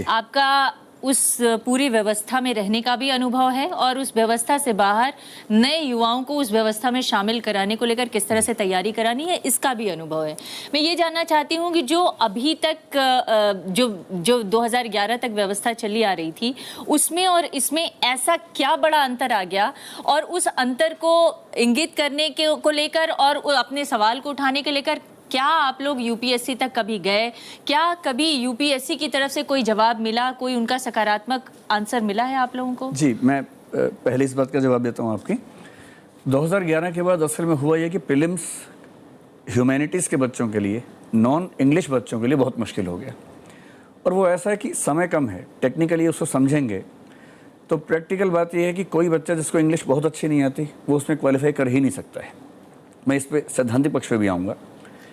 आपका उस पूरी व्यवस्था में रहने का भी अनुभव है और उस व्यवस्था से बाहर नए युवाओं को उस व्यवस्था में शामिल कराने को लेकर किस तरह से तैयारी करानी है, इसका भी अनुभव है। मैं ये जानना चाहती हूँ कि जो अभी तक जो 2011 तक व्यवस्था चली आ रही थी, उसमें और इसमें ऐसा क्या बड़ा अंतर आ गया, और उस अंतर को इंगित करने को लेकर और अपने सवाल को उठाने के लेकर क्या आप लोग यूपीएससी तक कभी गए? क्या कभी यूपीएससी की तरफ से कोई जवाब मिला, कोई उनका सकारात्मक आंसर मिला है आप लोगों को? जी, मैं पहले इस बात का जवाब देता हूँ आपकी। 2011 के बाद असल में हुआ ये कि प्रीलिम्स ह्यूमैनिटीज़ के बच्चों के लिए, नॉन इंग्लिश बच्चों के लिए बहुत मुश्किल हो गया। और वो ऐसा है कि समय कम है, टेक्निकली उसको समझेंगे तो प्रैक्टिकल बात यह है कि कोई बच्चा जिसको इंग्लिश बहुत अच्छी नहीं आती वो उसमें क्वालिफाई कर ही नहीं सकता है। मैं इस पर सैद्धांतिक पक्ष पे भी आऊँगा।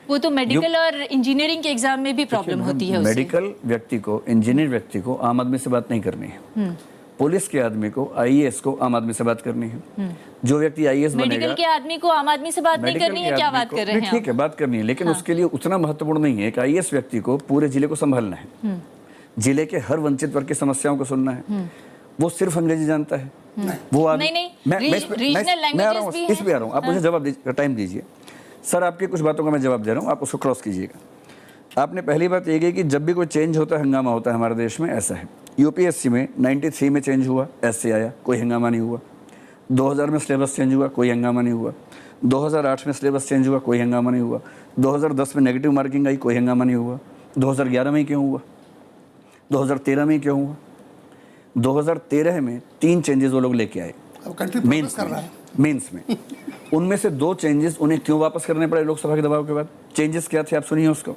वो तो मेडिकल और इंजीनियरिंग के एग्जाम में भी प्रॉब्लम होती है। मेडिकल व्यक्ति को, इंजीनियर व्यक्ति को आम आदमी से बात नहीं करनी है। पुलिस के आदमी को, आईएएस को आम आदमी से बात करनी है। जो व्यक्ति आईएएस बनेगा, मेडिकल के आदमी को आम आदमी से बात नहीं करनी है, क्या बात कर रहे हैं? ठीक है, बात करनी है, लेकिन उसके लिए उतना महत्वपूर्ण नहीं है। एक आईएएस व्यक्ति को पूरे जिले को संभालना है, जिले के हर वंचित वर्ग की समस्याओं को सुनना है। वो सिर्फ अंग्रेजी जानता है, वो आदमी इस पे आ रहा हूँ, आप मुझे जवाब दीजिए, टाइम दीजिए सर। आपकी कुछ बातों का मैं जवाब दे रहा हूँ, आप उसको क्रॉस कीजिएगा। आपने पहली बात ये की कि जब भी कोई चेंज होता है हंगामा होता है हमारे देश में, ऐसा है। यूपीएससी में 93 में चेंज हुआ, एसए आया, कोई हंगामा नहीं हुआ। 2000 में सिलेबस चेंज हुआ, कोई हंगामा नहीं हुआ। 2008 में सिलेबस चेंज हुआ, कोई हंगामा नहीं हुआ। 2010 में नेगेटिव मार्किंग आई, कोई हंगामा नहीं हुआ। 2011 में क्यों हुआ? 2013 में क्यों हुआ? 2013 में 3 चेंजेस वो लोग लेके आए मेंस में। उनमें से 2 चेंजेस उन्हें क्यों वापस करने पड़े लोकसभा के दबाव के बाद? चेंजेस क्या थे आप सुनिए उसको।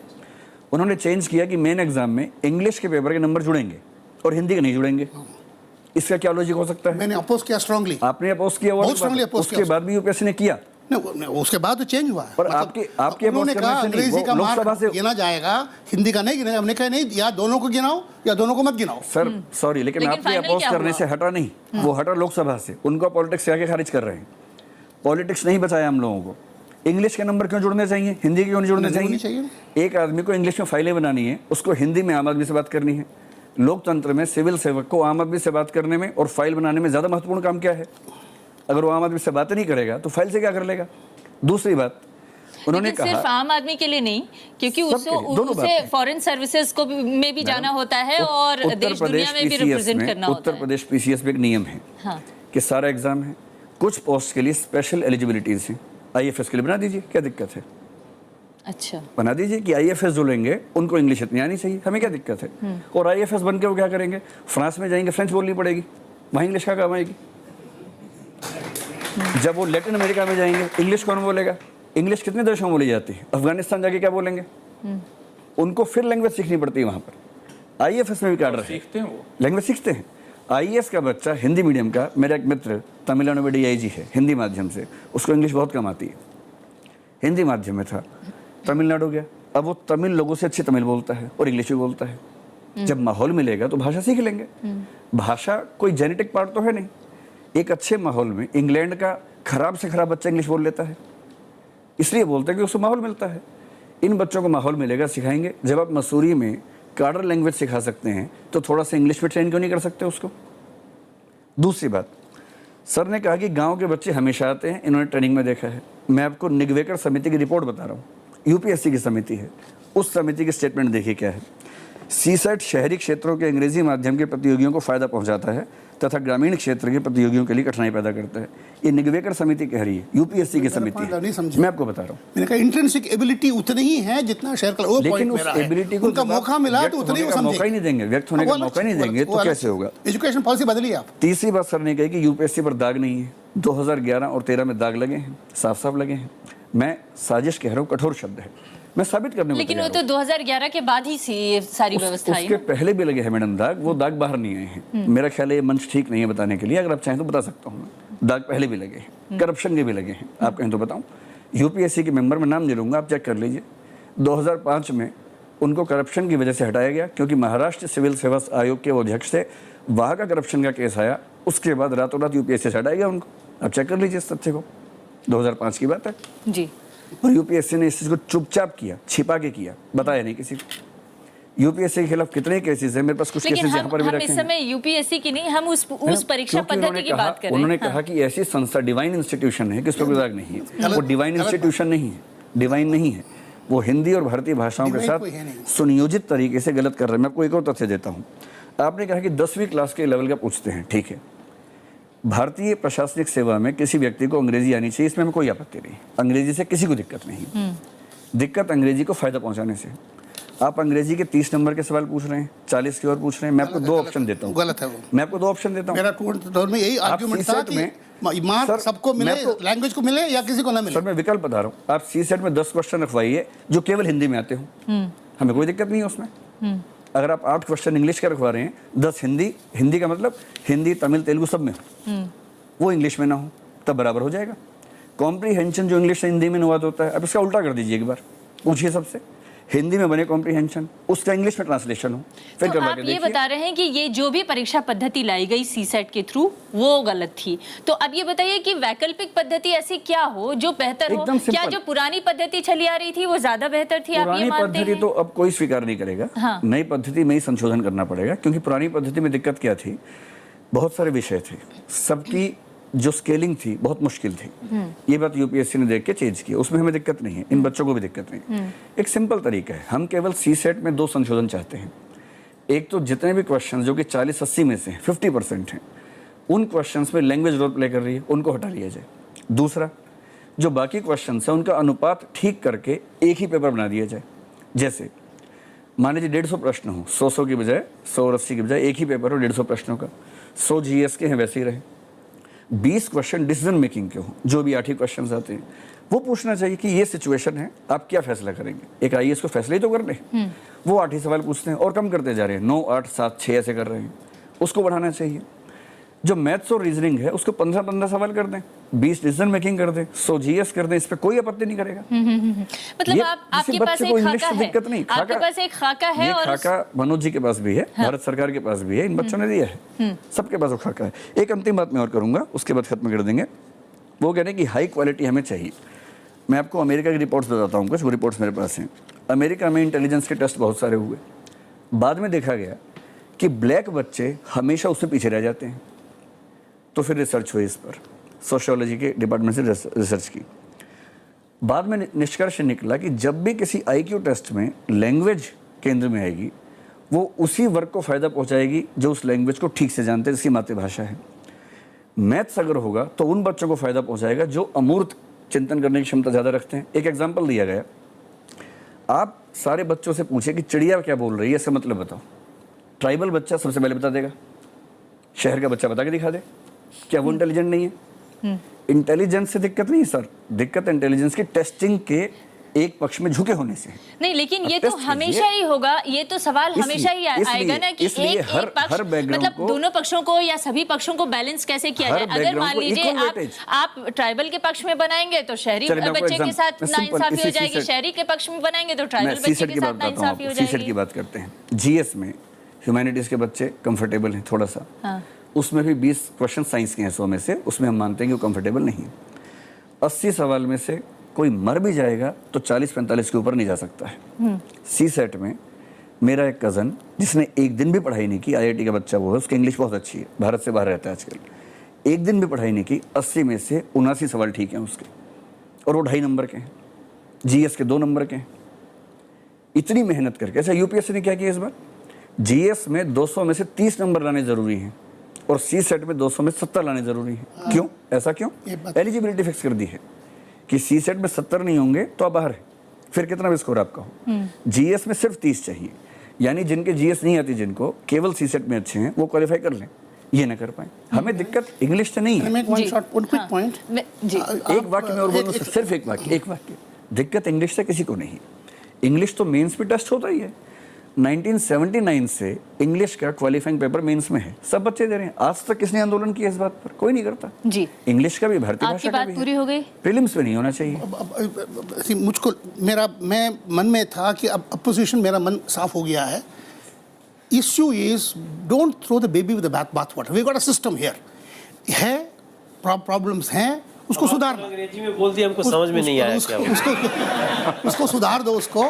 उन्होंने चेंज किया कि मेन एग्जाम में इंग्लिश के पेपर के नंबर जुड़ेंगे और हिंदी के नहीं जुड़ेंगे। इसका क्या लॉजिक हो सकता है? मैंने अपोज किया स्ट्रांगली। आपने अपोज किया, उसके बाद भी यूपीएससी ने किया। उसके बाद तो चेंज हुआ। पर आपके उन्होंने कहा अंग्रेजी का मार्क गिना जाएगा, हिंदी का नहीं गिना। हमने कहा नहीं, या दोनों को गिनाओ या दोनों को मत गिनाओ। सर सॉरी, लेकिन आपके अपोज करने से हटा नहीं, वो हटा लोकसभा से। उनको पॉलिटिक्स से आके खारिज कर रहे हैं। पॉलिटिक्स नहीं बचाया हम लोगों को। इंग्लिश के नंबर क्यों जुड़ने चाहिए, हिंदी के क्यों नहीं जुड़ने चाहिए? एक आदमी को इंग्लिश में फाइलें बनानी है, उसको हिंदी में आम आदमी से बात करनी है। लोकतंत्र में सिविल सेवक को आम आदमी से बात करने में और फाइल बनाने में ज़्यादा महत्वपूर्ण काम क्या है? अगर वो आम आदमी से बात नहीं करेगा तो फाइल से क्या कर लेगा? दूसरी बात, उन्होंने कहा सिर्फ आम आदमी के लिए नहीं, क्योंकि उसे फॉरेन सर्विसेज को में भी जाना होता है और देश दुनिया में भी रिप्रेजेंट करना होता है। उत्तर प्रदेश पीसीएस में एक नियम है कि सारा एग्जाम है, कुछ पोस्ट के लिए स्पेशल एलिजिबिलिटीज हैं। आईएफएस के लिए बना दीजिए, क्या दिक्कत है? अच्छा, बना दीजिए कि आईएफएस जो लेंगे उनको इंग्लिश इतनी आनी चाहिए, हमें क्या दिक्कत है? और आईएफएस बन के वो क्या करेंगे? फ्रांस में जाएंगे, फ्रेंच बोलनी पड़ेगी, वहाँ इंग्लिश का काम आएगी। जब वो लैटिन अमेरिका में जाएंगे, इंग्लिश कौन बोलेगा? इंग्लिश कितने देशों में बोली जाती है? अफगानिस्तान जाके क्या बोलेंगे? उनको फिर लैंग्वेज सीखनी पड़ती है वहाँ पर। आईएफएस में भी काट रहे हैं, वो लैंग्वेज सीखते हैं। आईएएस का बच्चा हिंदी मीडियम का, मेरा एक मित्र तमिलनाडु में डीआईजी है हिंदी माध्यम से, उसको इंग्लिश बहुत कम आती है। हिंदी माध्यम में था, तमिलनाडु गया, अब वो तमिल लोगों से अच्छी तमिल बोलता है और इंग्लिश भी बोलता है। जब माहौल मिलेगा तो भाषा सीख लेंगे। भाषा कोई जेनेटिक पार्ट तो है नहीं। एक अच्छे माहौल में इंग्लैंड का खराब से खराब बच्चा इंग्लिश बोल लेता है, इसलिए बोलते हैं कि उसको माहौल मिलता है। इन बच्चों को माहौल मिलेगा, सिखाएंगे। जब आप मसूरी में कार्डर लैंग्वेज सिखा सकते हैं तो थोड़ा सा इंग्लिश में ट्रेन क्यों नहीं कर सकते उसको? दूसरी बात, सर ने कहा कि गांव के बच्चे हमेशा आते हैं, इन्होंने ट्रेनिंग में देखा है। मैं आपको निगवेकर समिति की रिपोर्ट बता रहा हूँ, यूपीएससी की समिति है, उस समिति की स्टेटमेंट देखिए क्या है। सीसेट शहरी क्षेत्रों के अंग्रेजी माध्यम के प्रतियोगियों को फायदा पहुंचाता है तथा ग्रामीण क्षेत्र के प्रतियोगियों के लिए कठिनाई पैदा करता है। ये निगवेकर समिति कह रही है, यूपीएससी की समिति है। मैं आपको बता रहा हूँ, मैंने कहा इंट्रिंसिक एबिलिटी उतनी ही है जितना शेयर कर, वो लेकिन उस एबिलिटी को उनका मौका मिला तो उतनी वो मौका ही नहीं देंगे, व्यक्त होने का मौका नहीं देंगे तो कैसे होगा? एजुकेशन पॉलिसी बदली आप। तीसरी बात सर ने कही कि यूपीएससी पर दाग नहीं है। 2011 और 13 में दाग लगे हैं, साफ साफ लगे हैं। मैं साजिश कह रहा हूँ, कठोर शब्द है, मैं साबित करने में। लेकिन वो तो 2011 के बाद ही ये सारी व्यवस्था आई। उसके पहले भी लगे हैं मैडम दाग, वो दाग बाहर नहीं आए हैं। मेरा ख्याल है ये मंच ठीक नहीं है बताने के लिए, अगर आप चाहें तो बता सकता हूँ। दाग पहले भी लगे हैं, करप्शन के भी लगे हैं। आप कहें तो बताऊँ, यूपीएससी के मेंबर में नाम नहीं लूँगा, आप चेक कर लीजिए। 2005 में उनको करप्शन की वजह से हटाया गया क्योंकि महाराष्ट्र सिविल सेवा आयोग के वो अध्यक्ष थे, वहाँ का करप्शन का केस आया, उसके बाद रातों रात यूपीएससी से हटाया गया उनको। आप चेक कर लीजिए इस तथ्य को, 2005 की बात है जी। और यूपीएससी ने इस चीज़ को चुपचाप किया, छिपा के किया, बताया नहीं किसी को। यूपीएससी के खिलाफ कितने केसेस हैं, मेरे पास कुछ लेकिन केसेस यहाँ पर भी हम रखे इस हैं। समय यूपीएससी की नहीं, हम उस परीक्षा क्योंकि उन्होंने पद्धति की कहा- बात कर रहे हैं। उन्होंने हाँ। कहा कि ऐसी संस्था डिवाइन इंस्टीट्यूशन है कि उस पर कोई दाग नहीं है। वो डिवाइन इंस्टीट्यूशन नहीं है, डिवाइन नहीं है। वो हिंदी और भारतीय भाषाओं के Divine कोई है साथ नहीं। सुनियोजित तरीके से गलत कर रहे हैं। मैं आपको एक और तथ्य देता हूँ। आपने कहा कि 10वीं क्लास के लेवल का पूछते हैं, ठीक है। भारतीय प्रशासनिक सेवा में किसी व्यक्ति को अंग्रेजी आनी चाहिए, इसमें हमें कोई आपत्ति नहीं। अंग्रेजी से किसी को दिक्कत नहीं। दिक्कत अंग्रेजी को फायदा पहुंचाने से। आप अंग्रेजी के 30 नंबर के सवाल पूछ रहे हैं, 40 की ओर पूछ रहे हैं। मैं आपको दो ऑप्शन देता हूँ। गलत है वो। मैं आपको दो ऑप्शन देता हूँ। मेरा दौर में यही आर्ग्यूमेंट था कि मार्क सबको मिले, लैंग्वेज को मिले या किसी को ना मिले। सर मैं विकल्प बता रहा हूँ। आप सी सेट में 10 क्वेश्चन रखवाइए जो केवल हिंदी में आते हो, हमें कोई दिक्कत नहीं है उसमें। अगर आप 8 क्वेश्चन इंग्लिश के रखवा रहे हैं, 10 हिंदी का मतलब हिंदी, तमिल, तेलुगु सब में हो, वो इंग्लिश में ना हो, तब बराबर हो जाएगा। कॉम्प्रीहेंशन जो इंग्लिश से हिंदी में अनुवाद होता है, अब इसका उल्टा कर दीजिए एक बार, पूछिए सबसे, हिंदी में बने कॉम्प्रीहेंशन, उसका इंग्लिश में ट्रांसलेशन हो, फिर तो करवा आप के ये देखिए। बता रहे हैं कि ये जो भी परीक्षा पद्धति लाई गई सीसेट के थ्रू वो गलत थी। तो अब ये बताइए कि वैकल्पिक पद्धति ऐसी क्या हो जो बेहतर हो? एकदम क्या simple। जो पुरानी पद्धति चली आ रही थी वो ज्यादा बेहतर थी? आप ये पुरानी मानते पद्धति हैं? तो अब कोई स्वीकार नहीं करेगा। हाँ। नई पद्धति में ही संशोधन करना पड़ेगा, क्योंकि पुरानी पद्धति में दिक्कत क्या थी, बहुत सारे विषय थे, सबकी जो स्केलिंग थी बहुत मुश्किल थी। ये बात यूपीएससी ने देख के चेंज की, उसमें हमें दिक्कत नहीं है, इन बच्चों को भी दिक्कत नहीं। एक सिंपल तरीका है, हम केवल सी सेट में 2 संशोधन चाहते हैं। एक तो जितने भी क्वेश्चन जो कि 40-80 में से 50% हैं, उन क्वेश्चंस में लैंग्वेज रोल प्ले कर रही है, उनको हटा लिया जाए। दूसरा, जो बाकी क्वेश्चन है उनका अनुपात ठीक करके एक ही पेपर बना दिया जाए। जैसे मान लीजिए 150 प्रश्न हो, 100 की बजाय 100 और 80 की बजाय एक ही पेपर हो 150 प्रश्नों का, 100 जीएस के हैं वैसे ही रहे। 20 क्वेश्चन डिसीजन मेकिंग के हो, जो भी 8 ही क्वेश्चन आते हैं, वो पूछना चाहिए कि ये सिचुएशन है, आप क्या फैसला करेंगे। एक आईएएस को फैसले ही तो करने, वो 8 ही सवाल पूछते हैं और कम करते जा रहे हैं, 9, 8, 7, 6 ऐसे कर रहे हैं, उसको बढ़ाना चाहिए। जो मैथ्स और रीजनिंग है उसको 15-15 सवाल कर दें, 20 डिसीजन मेकिंग कर दें, 100 जीएस कर दें, इस पर कोई आपत्ति नहीं करेगा। मतलब ये आपके किसी पास बच्चे एक को इंग्लिश खाका से है, दिक्कत नहीं। आपके पास एक खाका है ये और खाका मनोज जी के पास भी है, भारत सरकार के पास भी है, इन बच्चों ने दिया है, सबके पास वो खाका है। एक अंतिम बात मैं और करूंगा, उसके बाद खत्म कर देंगे। वो कह रहे हैं कि हाई क्वालिटी हमें चाहिए। मैं आपको अमेरिका की रिपोर्ट्स बताता हूँ, कुछ वो रिपोर्ट्स मेरे पास हैं। अमेरिका में इंटेलिजेंस के टेस्ट बहुत सारे हुए, बाद में देखा गया कि ब्लैक बच्चे हमेशा उससे पीछे रह जाते हैं। तो फिर रिसर्च हुई इस पर, सोशियोलॉजी के डिपार्टमेंट से रिसर्च की। बाद में निष्कर्ष निकला कि जब भी किसी आईक्यू टेस्ट में लैंग्वेज केंद्र में आएगी, वो उसी वर्ग को फ़ायदा पहुंचाएगी जो उस लैंग्वेज को ठीक से जानते हैं, जिसकी मातृभाषा है। मैथ्स अगर होगा तो उन बच्चों को फ़ायदा पहुंचाएगा जो अमूर्त चिंतन करने की क्षमता ज़्यादा रखते हैं। एक एग्जाम्पल दिया गया, आप सारे बच्चों से पूछे कि चिड़िया क्या बोल रही है, इसका मतलब बताओ। ट्राइबल बच्चा सबसे पहले बता देगा, शहर का बच्चा बता के दिखा दे। क्या वो इंटेलिजेंट नहीं है? इंटेलिजेंस से दिक्कत नहीं है सर, दिक्कत इंटेलिजेंस की टेस्टिंग के एक पक्ष में झुके होने से। नहीं, लेकिन ये अब तो टेस्ट हमेशा कीजिए। ही होगा, ये तो सवाल हमेशा ही आएगा ना कि एक पक्ष, मतलब दोनों पक्षों को या सभी पक्षों को बैलेंस कैसे किया जाए। अगर मान लीजिए आप ट्राइबल के पक्ष में बनाएंगे तो शहरी बच्चे के साथ नाइंसाफी हो जाएगी, शहरी के पक्ष में बनाएंगे तो ट्राइबल बच्चे के साथ नाइंसाफी हो जाएगी। सीसेट की बात करते हैं, जीएस में ह्यूमैनिटीज के बच्चे कंफर्टेबल हैं थोड़ा सा, उसमें भी 20 क्वेश्चन साइंस के हैं 100 में से, उसमें हम मानते हैं कि वो कंफर्टेबल नहीं है। 80 सवाल में से कोई मर भी जाएगा तो 40-45 के ऊपर नहीं जा सकता है। सी सेट में मेरा एक कज़न जिसने एक दिन भी पढ़ाई नहीं की, आईआईटी का बच्चा वो है, उसकी इंग्लिश बहुत अच्छी है, भारत से बाहर रहता है आजकल, एक दिन भी पढ़ाई नहीं की, 80 में से 79 सवाल ठीक हैं उसके, और वो 2.5 नंबर के हैं, जीएस के 2 नंबर के हैं। इतनी मेहनत करके, अच्छा यूपीएससी ने क्या किया इस बार, जीएस में 200 में से 30 नंबर लाने जरूरी हैं और सी सेट में 200 में 70 लाने जरूरी हैं। क्यों, ऐसा क्यों? एलिजिबिलिटी फिक्स कर दी है कि सी सेट में 70 नहीं होंगे तो आप बाहर है, फिर कितना भी स्कोर आपका हो। जीएस में सिर्फ 30 चाहिए, यानी जिनके जीएस नहीं आती, जिनको केवल सी सेट में अच्छे हैं, वो क्वालिफाई कर लें, ये ना कर पाए। हमें दिक्कत इंग्लिश से नहीं है। एक वाक्य में और बोलूँ, सिर्फ एक वाक्य, दिक्कत इंग्लिश से किसी को नहीं। इंग्लिश तो मेंस पे टेस्ट होता ही है, 1979 से इंग्लिश का क्वालिफाइंग पेपर मेंस में है, सब बच्चे दे रहे हैं। आज तक किसने आंदोलन किया इस बात पर? कोई नहीं करता जी। इंग्लिश का भी, भारतीय भाषा का भी। आपकी बात पूरी हो गई। प्रीलिम्स में नहीं होना चाहिए। मुझको मैं मन में था कि अब अपोजिशन, मेरा मन साफ हो गया है। Issue is don't throw the baby with the bath water. We got a system here है, प्रॉब्लम्स हैं, उसको सुधारना। अंग्रेजी में बोल दिया, हमको समझ में नहीं आया क्या। उसको सुधार दो उसको,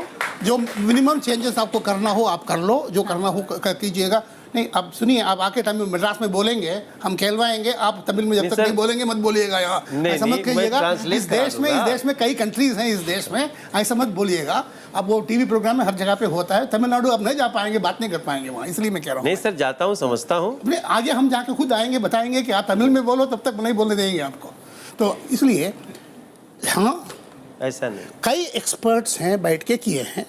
जो मिनिमम चेंजेस आपको करना हो आप कर लो, जो करना हो कीजिएगा। नहीं, आप सुनिए, आप आके टाइम में मद्रास में बोलेंगे, हम कहलवाएंगे, आप तमिल में जब तक नहीं बोलेंगे मत बोलिएगा यहाँ, ऐसा मत कहिएगा। इस देश में कई कंट्रीज हैं, इस देश में ऐसा मत बोलिएगा। अब वो टीवी प्रोग्राम में हर जगह पे होता है, तमिलनाडु आप नहीं जा पाएंगे, बात नहीं कर पाएंगे वहाँ, इसलिए मैं कह रहा हूँ। नहीं सर, जाता हूँ, समझता हूँ। नहीं, आगे हम जाके खुद आएंगे, बताएंगे कि आप तमिल में बोलो, तब तक नहीं बोलने देंगे आपको। तो इसलिए हाँ, ऐसा नहीं, कई एक्सपर्ट्स हैं बैठ के किए हैं,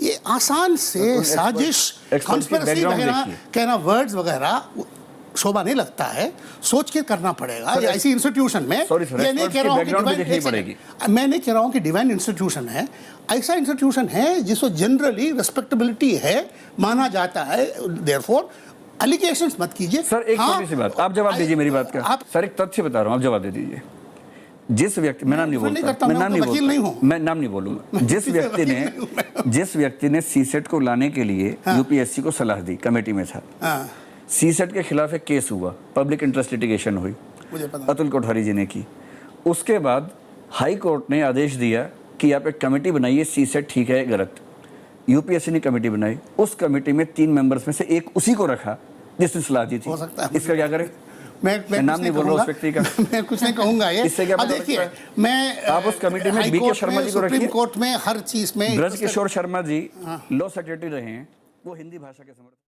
ये आसान से साजिश, कॉन्स्पिरेसी वगैरह कहना, वर्ड्स वगैरह शोभा नहीं लगता है, सोच के करना पड़ेगा। ये ऐसी इंस्टीट्यूशन में, ये नहीं कह रहा हूँ कि मैं नहीं कह रहा हूँ कि डिवाइन इंस्टीट्यूशन है, ऐसा इंस्टीट्यूशन है जिसको जनरली रिस्पेक्टेबिलिटी है, माना जाता है, देयरफॉर एलिगेशंस मत कीजिए। सर एक छोटी सी बात, आप जवाब दीजिए मेरी बात का। सर एक तथ्य बता रहा हूँ, आप जवाब दे दीजिए। जिस व्यक्ति, मैं नाम नहीं बोलता, मैं नाम नहीं बोलूंगा, जिस व्यक्ति ने सीसेट को लाने के लिए यूपीएससी को सलाह दी, कमेटी में था, सीसेट के खिलाफ एक केस हुआ, पब्लिक इंटरेस्ट लिटिगेशन हुई, अतुल कोठारी जी ने की। उसके बाद हाई कोर्ट ने आदेश दिया कि आप एक कमेटी बनाइए, सीसेट ठीक है गलत। यूपीएससी ने कमेटी बनाई, उस कमेटी में 3 मेंबर्स में से एक उसी को रखा जिसने सलाह दी थी। इसका क्या करें? मैं नाम नहीं बोल रहा उस व्यक्ति का, मैं कुछ नहीं कहूंगा। ये इससे क्या देखिए, मैं आप उस कमेटी में बीके शर्मा जी को रखिए, सुप्रीम कोर्ट में हर चीज में ब्रज किशोर शर्मा जी लॉ सेक्रेटरी रहे हैं, वो हिंदी भाषा के समर्थक।